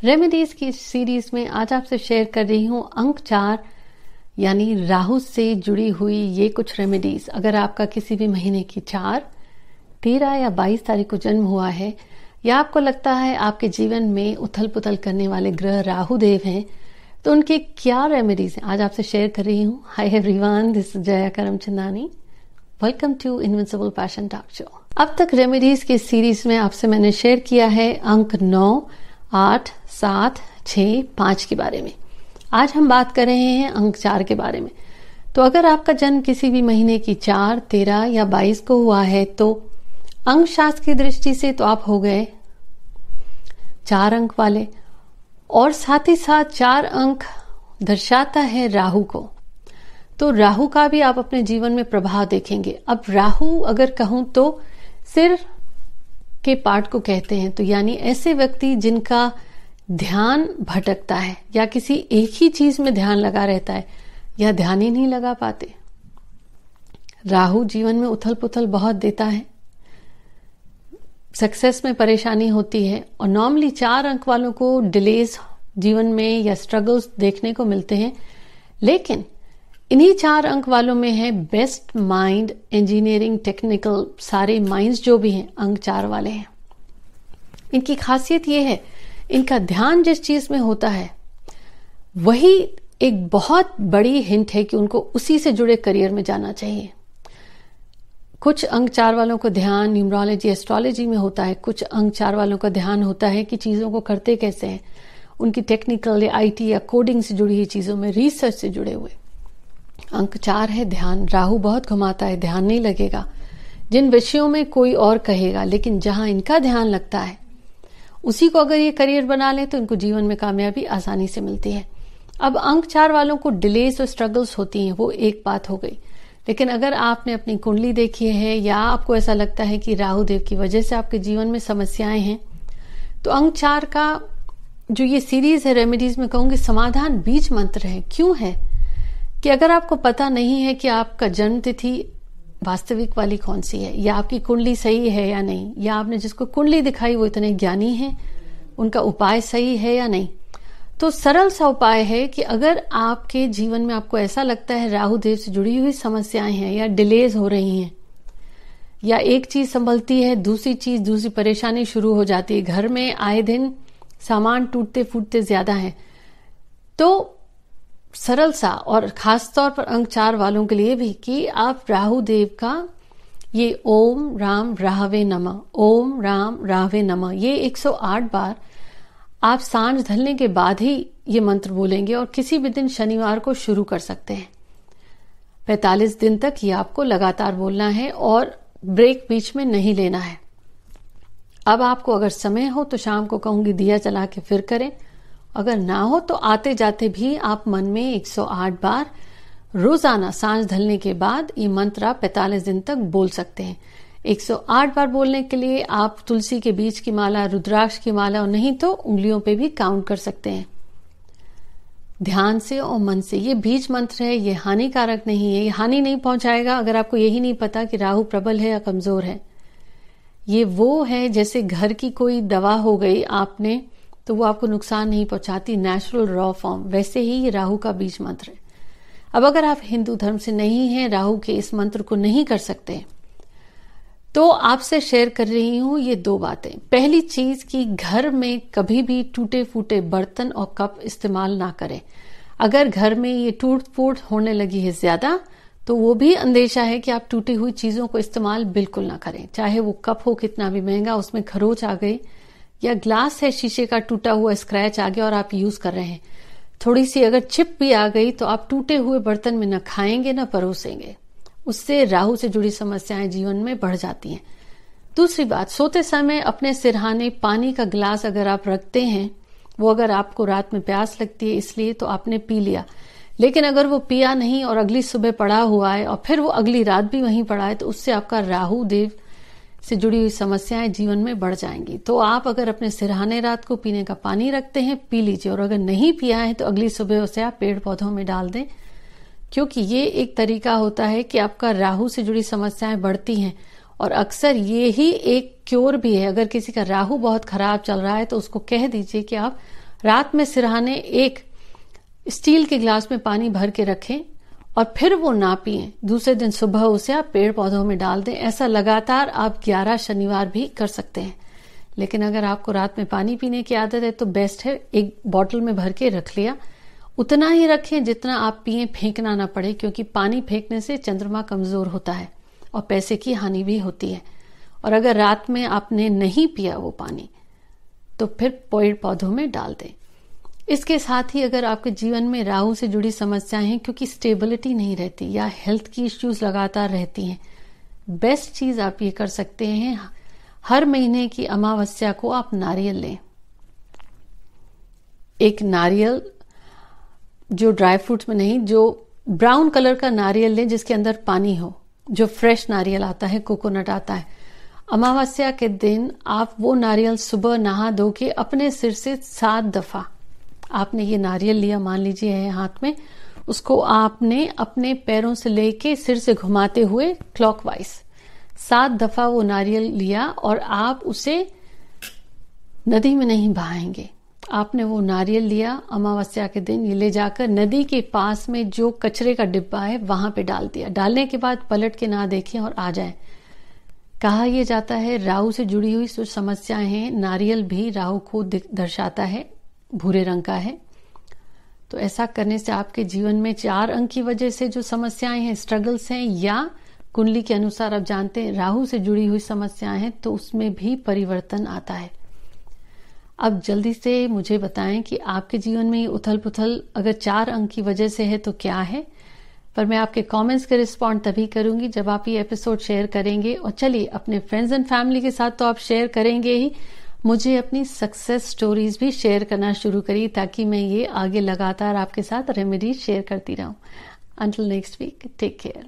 Remedies की series में आज आपसे शेयर कर रही हूँ अंक 4 यानी राहु से जुड़ी हुई ये कुछ रेमेडीज। अगर आपका किसी भी महीने की 4, 13 या 22 तारीख को जन्म हुआ है या आपको लगता है आपके जीवन में उथल पुथल करने वाले ग्रह राहु देव हैं, तो उनकी क्या रेमेडीज हैं आज आपसे शेयर कर रही हूँ। Hi everyone, this is Jaya Karamchandani. Welcome to invincible passion talk show. अब तक रेमेडीज की सीरीज में आपसे मैंने शेयर किया है अंक 9, 8, 7, 6, 5 के बारे में। आज हम बात कर रहे हैं अंक 4 के बारे में। तो अगर आपका जन्म किसी भी महीने की 4, 13 या 22 को हुआ है तो अंक शास्त्र की दृष्टि से तो आप हो गए 4 अंक वाले, और साथ ही साथ 4 अंक दर्शाता है राहु को। तो राहु का भी आप अपने जीवन में प्रभाव देखेंगे। अब राहु अगर कहूं तो सिर के पार्ट को कहते हैं, तो यानी ऐसे व्यक्ति जिनका ध्यान भटकता है या किसी एक ही चीज में ध्यान लगा रहता है या ध्यान ही नहीं लगा पाते। राहु जीवन में उथल पुथल बहुत देता है, सक्सेस में परेशानी होती है, और नॉर्मली 4 अंक वालों को डिलेज जीवन में या स्ट्रगल्स देखने को मिलते हैं। लेकिन इन्हीं 4 अंक वालों में है बेस्ट माइंड, इंजीनियरिंग, टेक्निकल, सारे माइंड्स जो भी हैं अंक 4 वाले हैं। इनकी खासियत यह है, इनका ध्यान जिस चीज में होता है वही एक बहुत बड़ी हिंट है कि उनको उसी से जुड़े करियर में जाना चाहिए। कुछ अंक 4 वालों का ध्यान न्यूमरोलॉजी, एस्ट्रोलॉजी में होता है। कुछ अंक 4 वालों का ध्यान होता है कि चीजों को करते कैसे हैं, उनकी टेक्निकल या आईटी या कोडिंग से जुड़ी हुई चीजों में, रिसर्च से जुड़े हुए। अंक 4 है ध्यान। राहु बहुत घुमाता है, ध्यान नहीं लगेगा। जिन विषयों में कोई और कहेगा, लेकिन जहां इनका ध्यान लगता है उसी को अगर ये करियर बना ले तो इनको जीवन में कामयाबी आसानी से मिलती है। अब अंक 4 वालों को डिलेज और स्ट्रगल्स होती हैं, वो एक बात हो गई। लेकिन अगर आपने अपनी कुंडली देखी है या आपको ऐसा लगता है कि राहु देव की वजह से आपके जीवन में समस्याएं हैं, तो अंक 4 का जो ये सीरीज है रेमेडीज में कहूंगी समाधान बीज मंत्र है। क्यों है कि अगर आपको पता नहीं है कि आपका जन्म तिथि वास्तविक वाली कौन सी है, या आपकी कुंडली सही है या नहीं, या आपने जिसको कुंडली दिखाई वो इतने ज्ञानी हैं, उनका उपाय सही है या नहीं, तो सरल सा उपाय है कि अगर आपके जीवन में आपको ऐसा लगता है राहु देव से जुड़ी हुई समस्याएं हैं या डिलेज हो रही हैं, या एक चीज संभलती है दूसरी परेशानी शुरू हो जाती है, घर में आए दिन सामान टूटते फूटते ज्यादा है, तो सरल सा और खास तौर पर अंक 4 वालों के लिए भी कि आप राहु देव का ये ओम राम राहवे नमः, ओम राम राहवे नमः, ये 108 बार आप सांझ ढलने के बाद ही ये मंत्र बोलेंगे, और किसी भी दिन शनिवार को शुरू कर सकते हैं। 45 दिन तक ये आपको लगातार बोलना है और ब्रेक बीच में नहीं लेना है। अब आपको अगर समय हो तो शाम को कहूंगी दिया जला के फिर करें, अगर ना हो तो आते जाते भी आप मन में 108 बार रोजाना सांझ ढलने के बाद ये मंत्र आप 45 दिन तक बोल सकते हैं। 108 बार बोलने के लिए आप तुलसी के बीज की माला, रुद्राक्ष की माला, और नहीं तो उंगलियों पे भी काउंट कर सकते हैं। ध्यान से और मन से। ये बीज मंत्र है, ये हानिकारक नहीं है, ये हानि नहीं पहुंचाएगा अगर आपको यही नहीं पता कि राहु प्रबल है या कमजोर है। ये वो है जैसे घर की कोई दवा हो गई आपने, तो वो आपको नुकसान नहीं पहुंचाती, नेचुरल रॉ फॉर्म, वैसे ही ये राहु का बीज मंत्र है। अब अगर आप हिंदू धर्म से नहीं हैं, राहु के इस मंत्र को नहीं कर सकते, तो आपसे शेयर कर रही हूं ये 2 बातें। पहली चीज कि घर में कभी भी टूटे फूटे बर्तन और कप इस्तेमाल ना करें। अगर घर में ये टूट फूट होने लगी है ज्यादा, तो वो भी अंदेशा है कि आप टूटी हुई चीजों को इस्तेमाल बिल्कुल ना करें। चाहे वो कप हो कितना भी महंगा, उसमें खरोच आ गई, या ग्लास है शीशे का टूटा हुआ, स्क्रैच आ गया और आप यूज कर रहे हैं, थोड़ी सी अगर चिप भी आ गई, तो आप टूटे हुए बर्तन में न खाएंगे न परोसेंगे। उससे राहु से जुड़ी समस्याएं जीवन में बढ़ जाती हैं। दूसरी बात, सोते समय अपने सिरहाने पानी का गिलास अगर आप रखते हैं, वो अगर आपको रात में प्यास लगती है इसलिए तो आपने पी लिया, लेकिन अगर वो पिया नहीं और अगली सुबह पड़ा हुआ है और फिर वो अगली रात भी वहीं पड़ा है, तो उससे आपका राहु देव से जुड़ी हुई समस्याएं जीवन में बढ़ जाएंगी। तो आप अगर अपने सिरहाने रात को पीने का पानी रखते हैं, पी लीजिए, और अगर नहीं पिया है तो अगली सुबह उसे आप पेड़ पौधों में डाल दें, क्योंकि ये एक तरीका होता है कि आपका राहु से जुड़ी समस्याएं बढ़ती हैं, और अक्सर ये ही एक क्योर भी है। अगर किसी का राहु बहुत खराब चल रहा है तो उसको कह दीजिए कि आप रात में सिरहाने एक स्टील के ग्लास में पानी भर के रखें और फिर वो ना पिएं। दूसरे दिन सुबह उसे आप पेड़ पौधों में डाल दें। ऐसा लगातार आप 11 शनिवार भी कर सकते हैं। लेकिन अगर आपको रात में पानी पीने की आदत है तो बेस्ट है एक बॉटल में भर के रख लिया। उतना ही रखें जितना आप पिए, फेंकना ना पड़े, क्योंकि पानी फेंकने से चंद्रमा कमजोर होता है और पैसे की हानि भी होती है। और अगर रात में आपने नहीं पिया वो पानी तो फिर पेड़ पौधों में डाल दें। इसके साथ ही अगर आपके जीवन में राहु से जुड़ी समस्याएं हैं, क्योंकि स्टेबिलिटी नहीं रहती या हेल्थ की इश्यूज लगातार रहती हैं, बेस्ट चीज आप ये कर सकते हैं, हर महीने की अमावस्या को आप नारियल लें। एक नारियल जो ड्राई फ्रूट्स में नहीं, जो ब्राउन कलर का नारियल लें जिसके अंदर पानी हो, जो फ्रेश नारियल आता है, कोकोनट आता है। अमावस्या के दिन आप वो नारियल सुबह नहा धो के अपने सिर से 7 दफा आपने ये नारियल लिया, मान लीजिए है हाथ में, उसको आपने अपने पैरों से लेके सिर से घुमाते हुए क्लॉकवाइज 7 दफा वो नारियल लिया और आप उसे नदी में नहीं बहाएंगे। आपने वो नारियल लिया अमावस्या के दिन, ये ले जाकर नदी के पास में जो कचरे का डिब्बा है वहां पे डाल दिया। डालने के बाद पलट के ना देखें और आ जाए। कहा यह जाता है राहु से जुड़ी हुई जो समस्याएं हैं, नारियल भी राहु को दर्शाता है, भूरे रंग का है। तो ऐसा करने से आपके जीवन में 4 अंक की वजह से जो समस्याएं हैं, स्ट्रगल्स हैं, या कुंडली के अनुसार आप जानते हैं राहु से जुड़ी हुई समस्याएं हैं, तो उसमें भी परिवर्तन आता है। अब जल्दी से मुझे बताएं कि आपके जीवन में ये उथल पुथल अगर 4 अंक की वजह से है तो क्या है। पर मैं आपके कमेंट्स के रिस्पॉन्ड तभी करूंगी जब आप ये एपिसोड शेयर करेंगे। और चलिए, अपने फ्रेंड्स एंड फैमिली के साथ तो आप शेयर करेंगे ही, मुझे अपनी सक्सेस स्टोरीज भी शेयर करना शुरू करिए ताकि मैं ये आगे लगातार आपके साथ रेमेडीज शेयर करती रहूं। Until next week, take care.